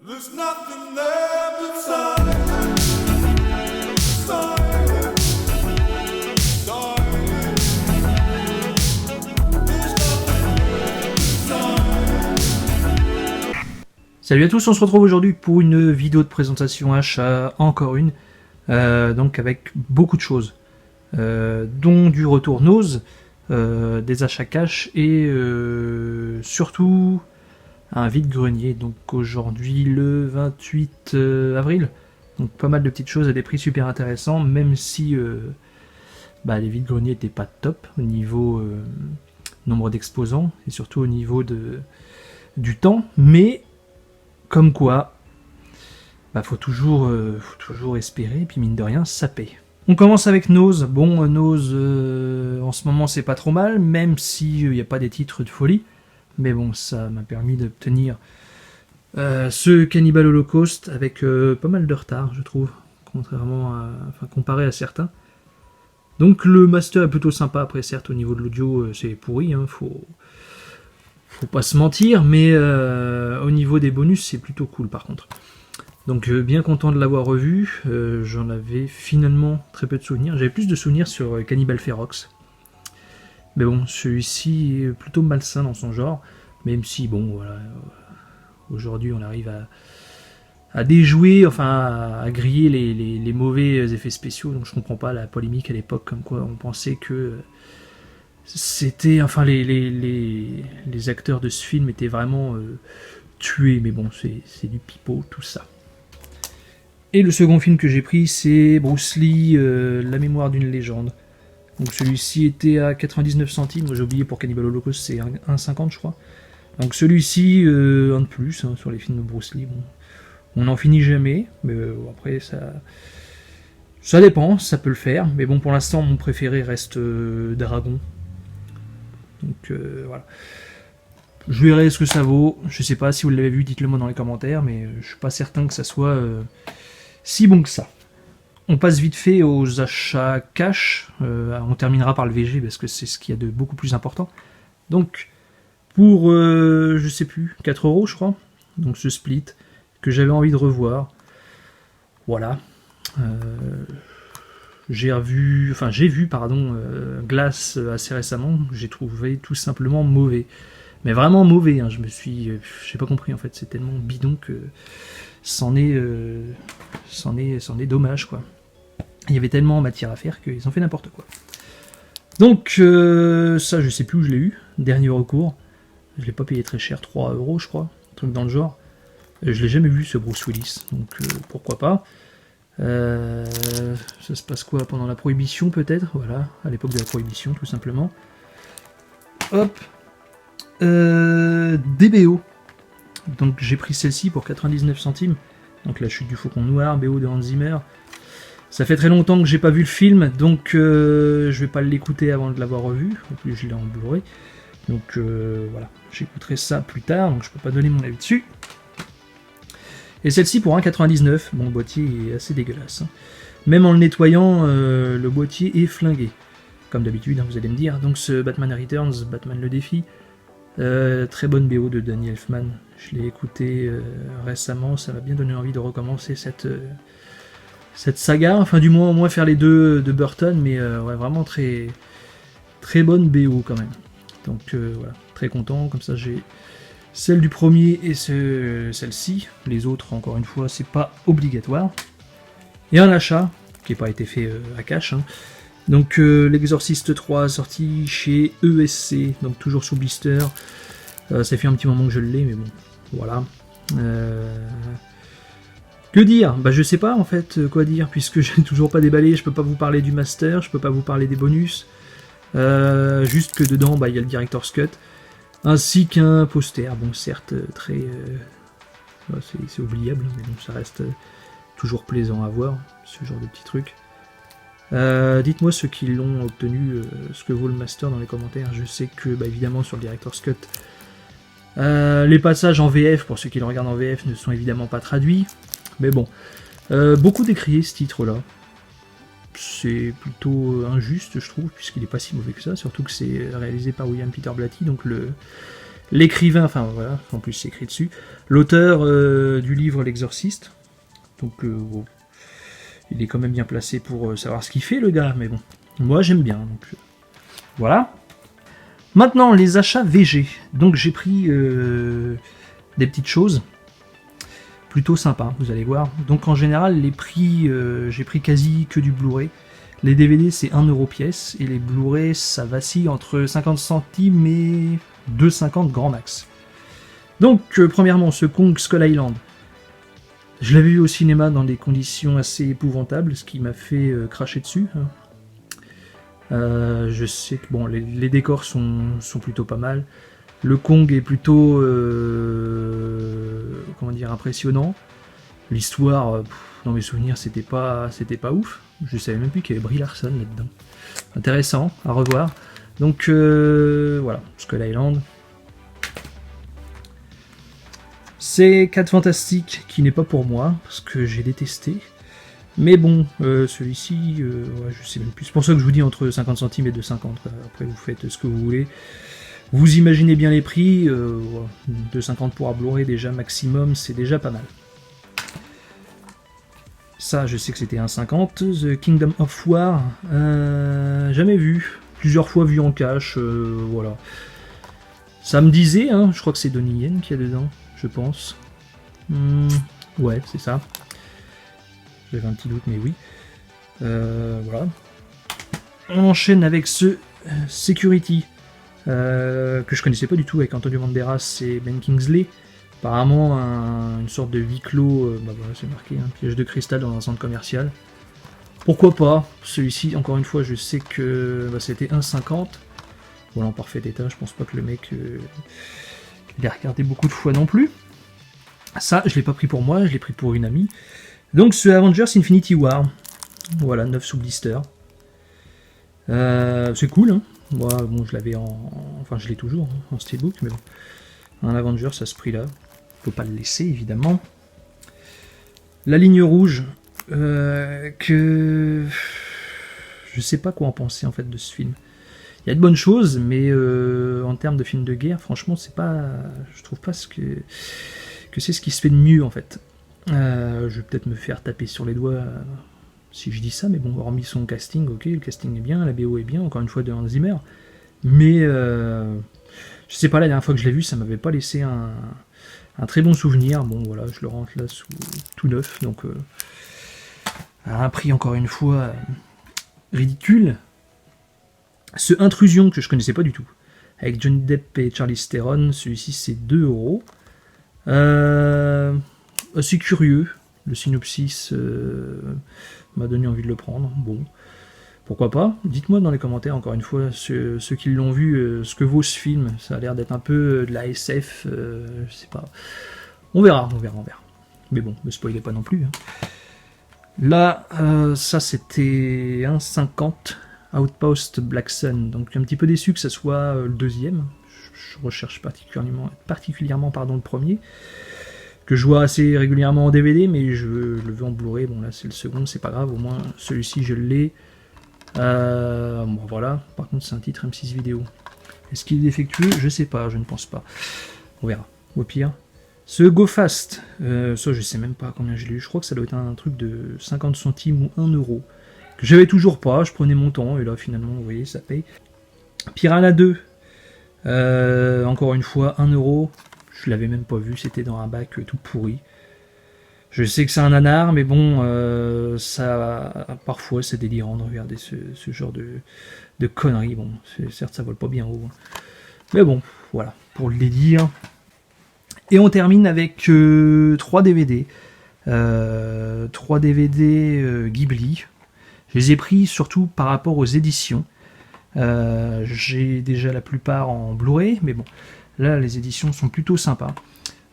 There's nothing there but silence, silence, silence. There's nothing there but silence. Salut à tous, on se retrouve aujourd'hui pour une vidéo de présentation achat, encore une, donc avec beaucoup de choses, dont du retour Nose, des achats cash et surtout un vide-grenier, donc aujourd'hui le 28 avril, donc pas mal de petites choses à des prix super intéressants, même si les vides-greniers n'étaient pas top au niveau nombre d'exposants et surtout au niveau du temps, mais comme quoi, faut toujours espérer, et puis mine de rien, ça paye. On commence avec Nose. Bon, Nose, en ce moment, c'est pas trop mal, même s'il n'y a pas des titres de folie. Mais bon, ça m'a permis d'obtenir ce Cannibal Holocaust avec pas mal de retard, je trouve, comparé à certains. Donc le master est plutôt sympa, après certes au niveau de l'audio c'est pourri, faut pas se mentir, mais au niveau des bonus c'est plutôt cool par contre. Donc bien content de l'avoir revu, j'en avais finalement très peu de souvenirs, j'avais plus de souvenirs sur Cannibal Ferox. Mais bon, celui-ci est plutôt malsain dans son genre, même si bon voilà, aujourd'hui on arrive à déjouer, à griller les mauvais effets spéciaux, donc je comprends pas la polémique à l'époque comme quoi on pensait que c'était, les acteurs de ce film étaient vraiment tués, mais bon, c'est du pipeau tout ça. Et le second film que j'ai pris, c'est Bruce Lee, La mémoire d'une légende. Donc celui-ci était à 99 centimes, j'ai oublié pour Cannibal Holocaust c'est 1,50 je crois. Donc celui-ci, un de plus, sur les films de Bruce Lee, bon. On n'en finit jamais, mais après ça dépend, ça peut le faire, mais bon pour l'instant mon préféré reste Dragon. Donc voilà. Je verrai ce que ça vaut, je sais pas si vous l'avez vu, dites-le moi dans les commentaires, mais je suis pas certain que ça soit si bon que ça. On passe vite fait aux achats cash, on terminera par le VG parce que c'est ce qu'il y a de beaucoup plus important. Donc pour, je sais plus, 4 € je crois, donc ce split, que j'avais envie de revoir. Voilà. J'ai vu Glass assez récemment, j'ai trouvé tout simplement mauvais. Mais vraiment mauvais, j'ai pas compris en fait, c'est tellement bidon que c'en est dommage quoi. Il y avait tellement matière à faire qu'ils ont fait n'importe quoi. Donc ça je sais plus où je l'ai eu, dernier recours. Je l'ai pas payé très cher, 3 € je crois, un truc dans le genre. Je l'ai jamais vu ce Bruce Willis, donc pourquoi pas. Ça se passe quoi pendant la prohibition peut-être, voilà, à l'époque de la prohibition tout simplement. Hop, DBO. Donc j'ai pris celle-ci pour 99 centimes. Donc La Chute du Faucon Noir, BO de Hans Zimmer. Ça fait très longtemps que j'ai pas vu le film, donc je vais pas l'écouter avant de l'avoir revu. En plus je l'ai en Blu-ray. Donc voilà, j'écouterai ça plus tard, donc je peux pas donner mon avis dessus. Et celle-ci pour 1,99. Bon, le boîtier est assez dégueulasse. Même en le nettoyant, le boîtier est flingué. Comme d'habitude, vous allez me dire. Donc ce Batman Returns, Batman le défi. Très bonne BO de Danny Elfman. Je l'ai écouté récemment, ça m'a bien donné envie de recommencer cette saga. Enfin, du moins, au moins faire les deux de Burton, mais ouais, vraiment très, très bonne BO quand même. Donc voilà, très content. Comme ça, j'ai celle du premier et celle-ci. Les autres, encore une fois, c'est pas obligatoire. Et un achat, qui n'a pas été fait à cash. Donc l'Exorciste 3 sorti chez ESC, donc toujours sous blister. Ça fait un petit moment que je l'ai, mais bon, voilà. Que dire ? Je sais pas en fait quoi dire, puisque j'ai toujours pas déballé, je peux pas vous parler du master, je peux pas vous parler des bonus. Juste que dedans, il y a le Director's Cut. Ainsi qu'un poster, bon certes très... c'est oubliable, mais bon ça reste toujours plaisant à voir, ce genre de petits trucs. Dites-moi ceux qui l'ont obtenu, ce que vaut le master dans les commentaires. Je sais que évidemment sur le Director's Cut, les passages en VF, pour ceux qui le regardent en VF, ne sont évidemment pas traduits. Mais bon, beaucoup décrié ce titre-là. C'est plutôt injuste, je trouve, puisqu'il n'est pas si mauvais que ça, surtout que c'est réalisé par William Peter Blatty, donc l'écrivain, enfin voilà, en plus c'est écrit dessus, l'auteur du livre L'Exorciste. Donc bon, il est quand même bien placé pour savoir ce qu'il fait le gars, mais bon, moi j'aime bien. Donc voilà. Maintenant les achats VG. Donc j'ai pris des petites choses plutôt sympas, vous allez voir. Donc en général les prix, j'ai pris quasi que du Blu-ray. Les DVD c'est 1€ pièce et les Blu-ray ça vacille entre 50 centimes et 2,50 grand max. Donc premièrement ce Kong Skull Island. Je l'avais vu au cinéma dans des conditions assez épouvantables, ce qui m'a fait cracher dessus. Je sais que bon, les décors sont plutôt pas mal. Le Kong est plutôt comment dire, impressionnant. L'histoire, dans mes souvenirs, c'était pas ouf. Je savais même plus qu'il y avait Brie Larson là-dedans. Intéressant à revoir. Donc voilà, Skull Island. C'est 4 Fantastique qui n'est pas pour moi, parce que j'ai détesté. Mais bon, celui-ci, ouais, je sais même plus. C'est pour ça que je vous dis entre 50 centimes et 2,50. Après, vous faites ce que vous voulez. Vous imaginez bien les prix. 2,50 pour un Blu-ray, déjà maximum, c'est déjà pas mal. Ça, je sais que c'était 1,50. The Kingdom of War, jamais vu. Plusieurs fois vu en cash, voilà. Ça me disait, hein, je crois que c'est Donnie Yen qu'il y a dedans, je pense. Ouais, c'est ça. J'avais un petit doute, mais oui. Voilà. On enchaîne avec ce Security, que je connaissais pas du tout, avec Antonio Banderas et Ben Kingsley. Apparemment, une sorte de huis clos, bah voilà, c'est marqué, un piège de cristal dans un centre commercial. Pourquoi pas? Celui-ci, encore une fois, je sais que bah, c'était 1,50. Voilà, en parfait état, je pense pas que le mec l'ait regardé beaucoup de fois non plus. Ça, je l'ai pas pris pour moi, je l'ai pris pour une amie. Donc ce Avengers Infinity War, voilà, 9 sous blister. C'est cool, hein. Moi, bon, je l'avais enfin, je l'ai toujours hein, en steelbook, mais bon. Un Avengers à ce prix-là, faut pas le laisser, évidemment. La ligne rouge, que je sais pas quoi en penser en fait de ce film. Il y a de bonnes choses, mais en termes de film de guerre, franchement, c'est pas, je trouve pas que c'est ce qui se fait de mieux en fait. Je vais peut-être me faire taper sur les doigts si je dis ça, mais bon, hormis son casting, ok, le casting est bien, la BO est bien, encore une fois de Hans Zimmer, mais je sais pas, la dernière fois que je l'ai vu, ça m'avait pas laissé un très bon souvenir. Bon voilà, je le rentre là sous tout neuf, donc à un prix encore une fois ridicule. Ce Intrusion que je connaissais pas du tout, avec Johnny Depp et Charlize Theron, celui-ci c'est 2€. Assez curieux, le synopsis m'a donné envie de le prendre, bon, pourquoi pas. Dites-moi dans les commentaires, encore une fois, ceux qui l'ont vu, ce que vaut ce film. Ça a l'air d'être un peu de la SF, je sais pas. On verra. Mais bon, ne spoilez pas non plus. Hein. Là, ça c'était 1,50 Outpost Black Sun, donc un petit peu déçu que ça soit le deuxième. Je recherche particulièrement le premier, que je vois assez régulièrement en DVD, mais je le veux en Blu-ray. Bon là c'est le second, c'est pas grave, au moins celui-ci je l'ai. Bon voilà, par contre c'est un titre M6 vidéo. Est-ce qu'il est défectueux? Je sais pas, je ne pense pas. On verra, au pire. Ce Go Fast, ça je sais même pas combien je l'ai eu, je crois que ça doit être un truc de 50 centimes ou 1€. Que j'avais toujours pas, je prenais mon temps, et là finalement, vous voyez, ça paye. Piranha 2, encore une fois, 1€. Je l'avais même pas vu, c'était dans un bac tout pourri. Je sais que c'est un nanar, mais bon, ça, parfois c'est délirant de regarder ce genre de conneries. Bon, certes ça vole pas bien haut, hein. Mais bon, voilà, pour le délire. Et on termine avec 3 DVD. 3 DVD Ghibli. Je les ai pris surtout par rapport aux éditions. J'ai déjà la plupart en Blu-ray, mais bon, là les éditions sont plutôt sympas.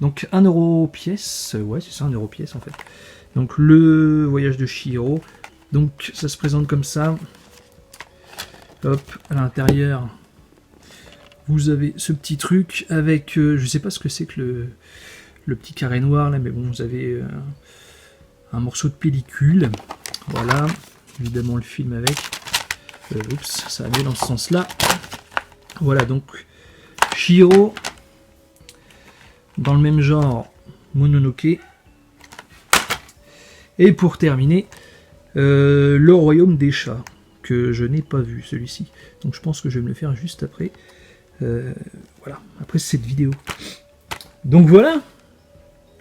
Donc 1€ pièce, ouais c'est ça, 1€ pièce en fait. Donc le voyage de Chihiro. Donc ça se présente comme ça. Hop, à l'intérieur, vous avez ce petit truc avec, je sais pas ce que c'est que le petit carré noir là, mais bon, vous avez un morceau de pellicule. Voilà, évidemment le film avec. Oups, ça va mieux dans ce sens-là. Voilà, donc Chihiro Dans le même genre, Mononoke. Et pour terminer, le royaume des chats, que je n'ai pas vu celui-ci. Donc je pense que je vais me le faire juste après. Voilà, après cette vidéo. Donc voilà,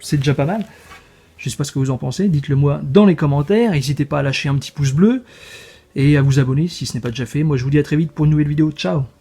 c'est déjà pas mal. Je sais pas ce que vous en pensez, dites-le moi dans les commentaires. N'hésitez pas à lâcher un petit pouce bleu et à vous abonner si ce n'est pas déjà fait. Moi je vous dis à très vite pour une nouvelle vidéo. Ciao!